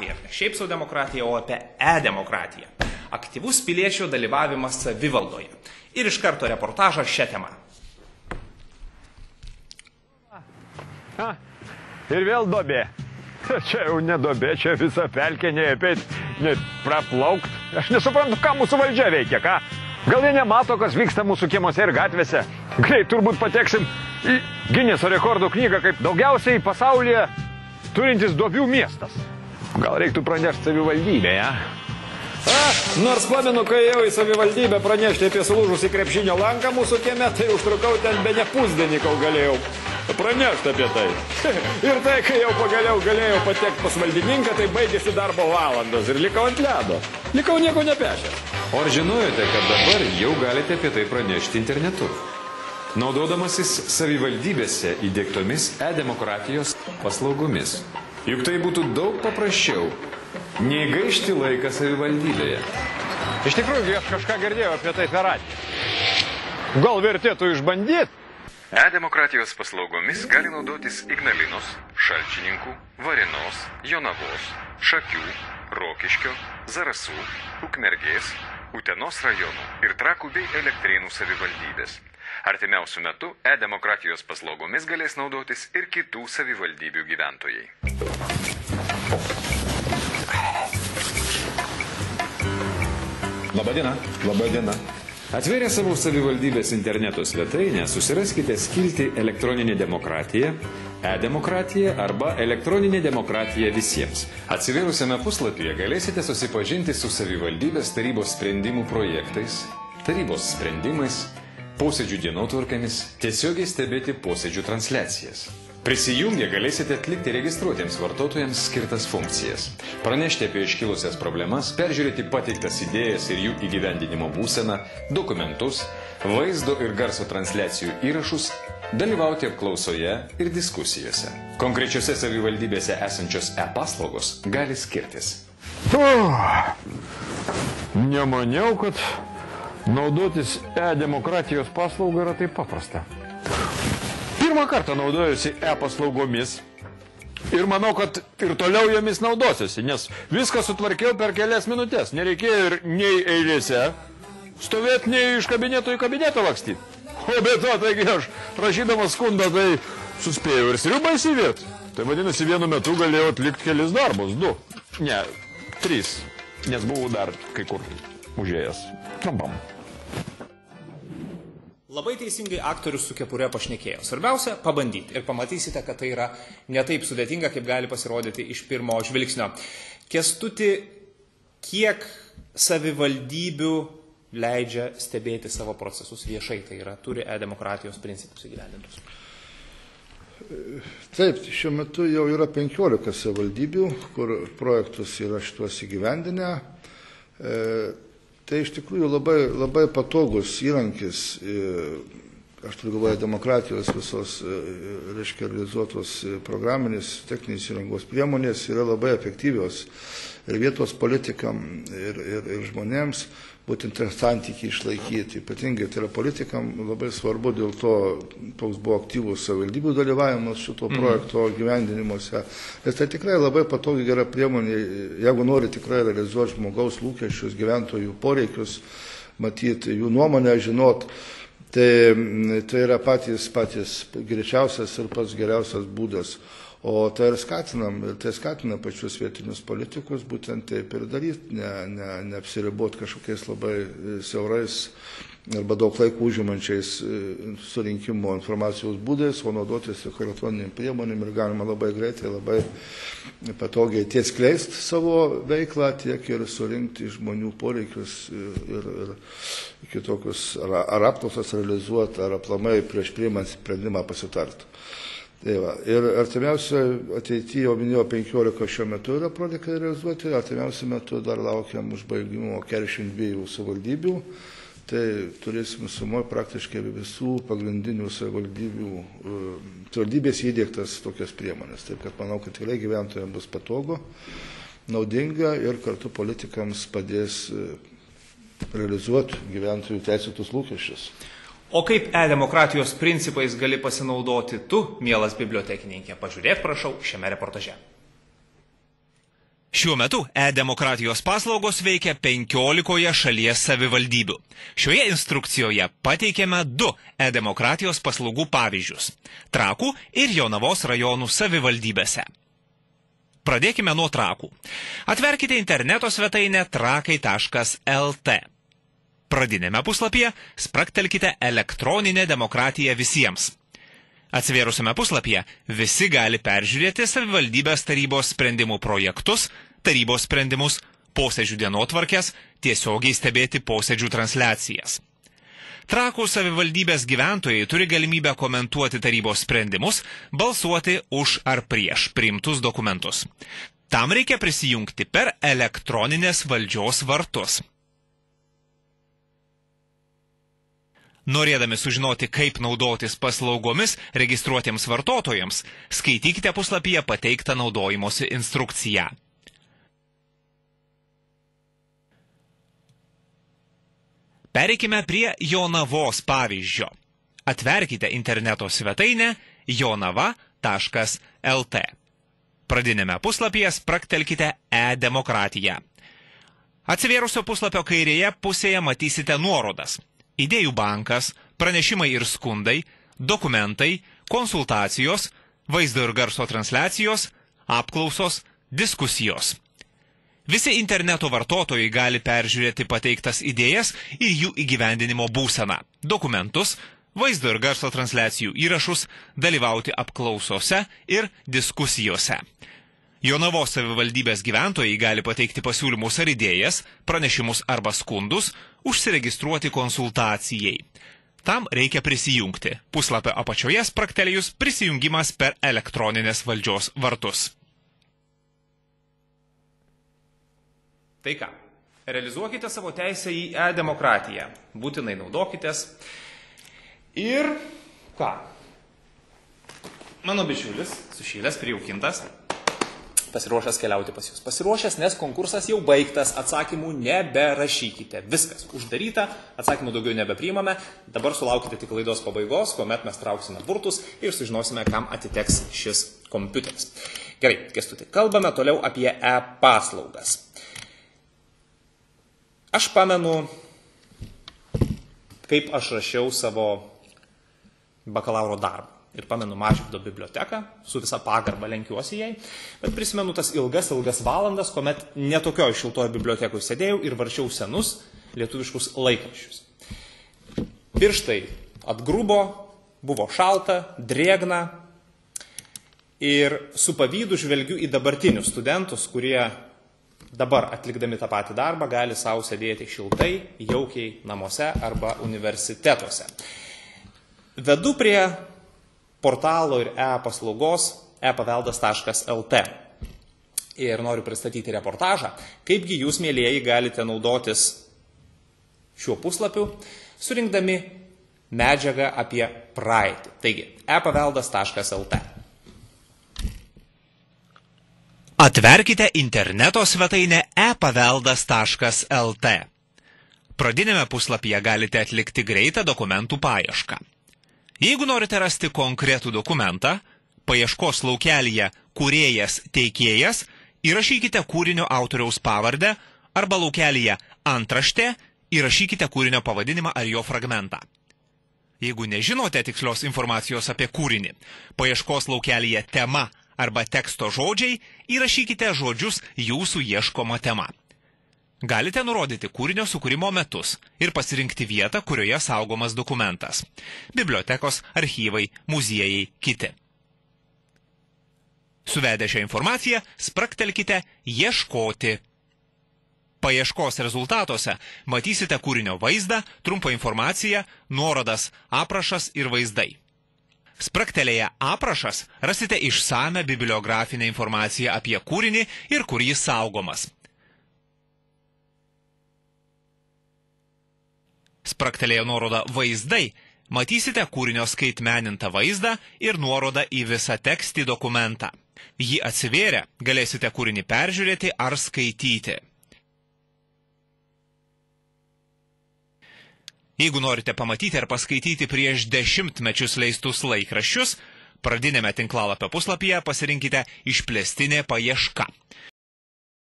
Ir ne šiaip sau demokratija, o apie e-demokratiją. Aktyvus piliečių dalyvavimas savivaldoje. Ir iš karto reportažą šią temą. Ir vėl duobė. Čia jau ne duobė, čia visa pelkė, neapeit, net praplaukt. Aš nesuprantu, ką mūsų valdžia veikia, ką? Gal jie nemato, kas vyksta mūsų kiemuose ir gatvėse? Greit turbūt pateksim į Gineso rekordų knygą kaip daugiausiai pasaulyje turintis duobių miestas. Gal reiktų pranešti savivaldybėje, Nors pamenu, kai ėjau į savivaldybę pranešti apie sulūžusį krepšinio lanką mūsų kieme, tai užtrukau ten bene pusdienį, kol galėjau pranešti apie tai. Ir tai, kai jau pagaliau galėjau patekti pas valdininką, tai baigėsi darbo valandos ir likau ant ledo. Likau nieko nepešęs. O ar žinojote, kad dabar jau galite apie tai pranešti internetu? Naudodamasis savivaldybėse įdiegtomis e-demokratijos paslaugomis. Juk tai būtų daug paprasčiau nei gaišti laiką savivaldybėje. Iš tikrųjų, aš kažką girdėjau apie tai per radiją. Gal vertėtų išbandyti? E-demokratijos paslaugomis gali naudotis Ignalinos, Šalčininkų, Varėnos, Jonavos, Šakių, Rokiškio, Zarasų, Ukmergės, Utenos rajonų ir Trakų bei Elektrėnų savivaldybės. Artimiausiu metu e-demokratijos paslaugomis galės naudotis ir kitų savivaldybių gyventojai. Labadiena. Labadiena. Atvėrę savo savivaldybės interneto svetainę, susiraskite skiltį elektroninė demokratija, e-demokratija arba elektroninė demokratija visiems. Atsivėrusiame puslapyje galėsite susipažinti su savivaldybės tarybos sprendimų projektais, tarybos sprendimais, posėdžių dienotvarkėmis, tiesiogiai stebėti posėdžių transliacijas. Prisijungę galėsite atlikti registruotiems vartotojams skirtas funkcijas, pranešti apie iškilusias problemas, peržiūrėti pateiktas idėjas ir jų įgyvendinimo būseną, dokumentus, vaizdo ir garso transliacijų įrašus, dalyvauti apklausoje ir diskusijose. Konkrečiose savivaldybėse esančios e-paslaugos gali skirtis. Nemaniau, kad naudotis e-demokratijos paslaugą yra taip paprasta. Pirmą kartą naudojusi e-paslaugomis ir manau, kad ir toliau jomis naudosiuosi, nes viską sutvarkiau per kelias minutės. Nereikėjo ir nei eilėse stovėti, nei iš kabineto į kabinetą lakstyti. O be to, taigi aš rašydamas skundą, tai suspėjau ir sriubą įsivėti. Tai vadinasi, vienu metu galėjau atlikti kelis darbus. 2, ne, 3, nes buvau dar kai kur užėjęs. Trumpam. Labai teisingai aktorius su kepure pašnekėjo. Svarbiausia – pabandyti. Ir pamatysite, kad tai yra ne taip sudėtinga, kaip gali pasirodyti iš pirmo žvilgsnio. Kęstuti, kiek savivaldybių leidžia stebėti savo procesus viešai, tai yra, turi e-demokratijos principus įgyvendintus? Taip, šiuo metu jau yra 15 savivaldybių, kur projektus yra šitos įgyvendinę. Tai iš tikrųjų labai patogus įrankis, aš turiu galvoje demokratijos visos, reiškia, realizuotos programinės, techninės įrangos priemonės yra labai efektyvios ir vietos politikam, ir žmonėms, būtent ir santykiai išlaikyti. Ypatingai tai yra politikam labai svarbu, dėl to toks buvo aktyvus savivaldybių dalyvavimas šito projekto gyvendinimuose. Nes tai tikrai labai patogi gera priemonė, jeigu nori tikrai realizuoti žmogaus lūkesčius, gyventojų poreikius, matyti jų nuomonę, žinot, tai yra patys greičiausias ir pats geriausias būdas. O tai ir skatina pačius vietinius politikus būtent taip ir daryti, neapsiriboti kažkokiais labai siaurais arba daug laiko užimančiais surinkimo informacijos būdais, o naudotis elektroninėm priemonėm ir galima labai greitai, labai patogiai tiek skleisti savo veiklą, tiek ir surinkti žmonių poreikius ir kitokius ar apklausas realizuoti, ar aplamai prieš priimant sprendimą pasitarti. Tai va, ir artimiausia ateityje, jau minėjau, 15 šiuo metu yra projektai realizuoti, artimiausiu metu dar laukiam užbaigimo 42 savivaldybių, tai turėsim sumoje praktiškai visų pagrindinių savivaldybės įdiegtas tokias priemonės. Taip kad manau, kad tikrai gyventojams bus patogu, naudinga ir kartu politikams padės realizuoti gyventojų teisėtus lūkesčius. O kaip e-demokratijos principais gali pasinaudoti tu, mielas bibliotekininkė? Pažiūrėk, prašau, šiame reportaže. Šiuo metu e-demokratijos paslaugos veikia 15 šalies savivaldybių. Šioje instrukcijoje pateikėme 2 e-demokratijos paslaugų pavyzdžius – Trakų ir Jonavos rajonų savivaldybėse. Pradėkime nuo Trakų. Atverkite interneto svetainę trakai.lt. Pradinėme puslapyje spraktelkite elektroninę demokratiją visiems. Atsivėrusiame puslapyje visi gali peržiūrėti savivaldybės tarybos sprendimų projektus, tarybos sprendimus, posėdžių dienotvarkes, tiesiogiai stebėti posėdžių transliacijas. Trakų savivaldybės gyventojai turi galimybę komentuoti tarybos sprendimus, balsuoti už ar prieš priimtus dokumentus. Tam reikia prisijungti per elektroninės valdžios vartus. Norėdami sužinoti, kaip naudotis paslaugomis registruotiems vartotojams, skaitykite puslapyje pateiktą naudojimosi instrukciją. Pereikime prie Jonavos pavyzdžio. Atverkite interneto svetainę jonava.lt. Pradinėme puslapyje spraktelkite e-demokratiją. Atsivėrusio puslapio kairėje pusėje matysite nuorodas. Idėjų bankas, pranešimai ir skundai, dokumentai, konsultacijos, vaizdo ir garso transliacijos, apklausos, diskusijos. Visi interneto vartotojai gali peržiūrėti pateiktas idėjas ir jų įgyvendinimo būseną, dokumentus, vaizdo ir garso transliacijų įrašus, dalyvauti apklausose ir diskusijose. Jonavos savivaldybės gyventojai gali pateikti pasiūlymus ar idėjas, pranešimus arba skundus, užsiregistruoti konsultacijai. Tam reikia prisijungti. Puslapio apačioje spraktelėjus prisijungimas per elektroninės valdžios vartus. Tai ką? Realizuokite savo teisę į e-demokratiją. Būtinai naudokitės. Ir ką? Mano bičiulis, sušylęs, prijaukintas, pasiruošęs keliauti pas jūs. Pasiruošęs, nes konkursas jau baigtas, atsakymų neberašykite. Viskas, uždaryta, atsakymų daugiau nebepriimame. Dabar sulaukite tik laidos pabaigos, kuomet mes trauksime burtus ir sužinosime, kam atiteks šis kompiuteris. Gerai, Kęstuti, kalbame toliau apie e-paslaugas. Aš pamenu, kaip aš rašiau savo bakalauro darbą. Ir pamenu Mažvydo biblioteką, su visa pagarba lenkiuosi jai, bet prisimenu tas ilgas valandas, kuomet netokioj šiltoje bibliotekoje sėdėjau ir varčiau senus lietuviškus laikraščius. Pirštai atgrubo, buvo šalta, drėgna ir su pavydu žvelgiu į dabartinius studentus, kurie dabar atlikdami tą patį darbą gali savo sėdėti šiltai, jaukiai namuose arba universitetuose. Vedu prie portalo ir e-paslaugos epaveldas.lt. Ir noriu pristatyti reportažą, kaipgi jūs, mielieji, galite naudotis šiuo puslapiu, surinkdami medžiagą apie praeitį. Taigi, epaveldas.lt. Atverkite interneto svetainę epaveldas.lt. Pradinėme puslapyje galite atlikti greitą dokumentų paiešką. Jeigu norite rasti konkretų dokumentą, paieškos laukelyje kūrėjas teikėjas įrašykite kūrinio autoriaus pavardę arba laukelyje antraštė įrašykite kūrinio pavadinimą ar jo fragmentą. Jeigu nežinote tikslios informacijos apie kūrinį, paieškos laukelyje tema arba teksto žodžiai įrašykite žodžius jūsų ieškoma tema. Galite nurodyti kūrinio sukūrimo metus ir pasirinkti vietą, kurioje saugomas dokumentas. Bibliotekos, archyvai, muziejai, kiti. Suvedę šią informaciją, spraktelkite Ieškoti. Paieškos rezultatuose matysite kūrinio vaizdą, trumpą informaciją, nuorodas, aprašas ir vaizdai. Spraktelėję aprašas rasite išsamią bibliografinę informaciją apie kūrinį ir kur jis saugomas. Spraktelėję nuorodą vaizdai, matysite kūrinio skaitmenintą vaizdą ir nuorodą į visą tekstį dokumentą. Jį atsivėrę galėsite kūrinį peržiūrėti ar skaityti. Jeigu norite pamatyti ar paskaityti prieš 10 mečius leistus laikraščius, pradinėme tinklalapio puslapyje pasirinkite išplėstinė paieška.